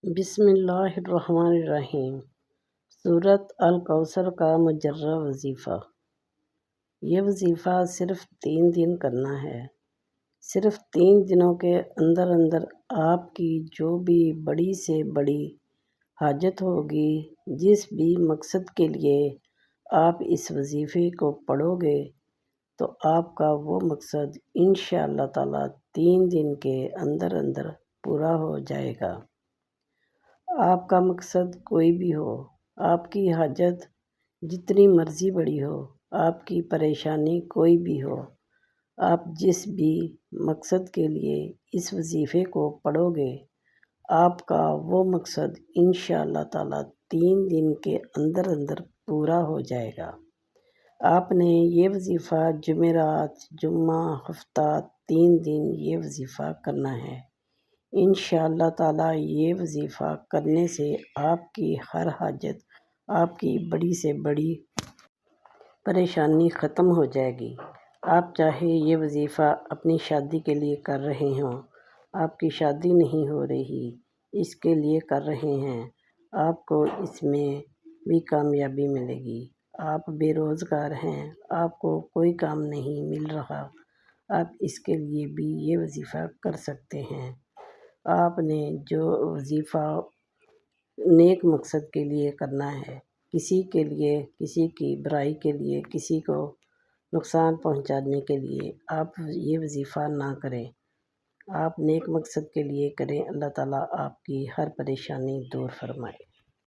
بسم اللہ الرحمن الرحیم۔ سورۃ الکوثر کا مجرہ وظیفہ۔ یہ وظیفہ صرف 3 دن کرنا ہے۔ صرف 3 دنوں کے اندر اندر آپ کی جو بھی بڑی سے بڑی حاجت ہوگی، جس بھی مقصد کے لیے آپ اس وظیفے کو پڑھو گے، تو آپ کا وہ مقصد انشاءاللہ تعالیٰ 3 دن کے اندر اندر پورا ہو جائے گا۔ آپ کا مقصد کوئی بھی ہو، آپ کی حاجت جتنی مرضی بڑی ہو، آپ کی پریشانی کوئی بھی ہو، آپ جس بھی مقصد کے لیے اس وظیفے کو پڑھو گے، آپ کا وہ مقصد انشاءاللہ تعالیٰ 3 دن کے اندر اندر پورا ہو جائے گا۔ آپ نے یہ وظیفہ جمعرات، جمعہ، ہفتہ 3 دن یہ وظیفہ کرنا ہے۔ انشاءاللہ تعالیٰ یہ وظیفہ کرنے سے آپ کی ہر حاجت، آپ کی بڑی سے بڑی پریشانی ختم ہو جائے گی۔ آپ چاہے یہ وظیفہ اپنی شادی کے لیے کر رہے ہوں، آپ کی شادی نہیں ہو رہی، اس کے لیے کر رہے ہیں، آپ کو اس میں بھی کامیابی ملے گی۔ آپ بے روزگار ہیں، آپ کو کوئی کام نہیں مل رہا، آپ اس کے لیے بھی یہ وظیفہ کر سکتے ہیں۔ آپ نے جو وظیفہ نیک مقصد کے لیے کرنا ہے، کسی کے لیے، کسی کی برائی کے لیے، کسی کو نقصان پہنچانے کے لیے آپ یہ وظیفہ نہ کریں۔ آپ نیک مقصد کے لیے کریں، اللہ تعالیٰ آپ کی ہر پریشانی دور فرمائے۔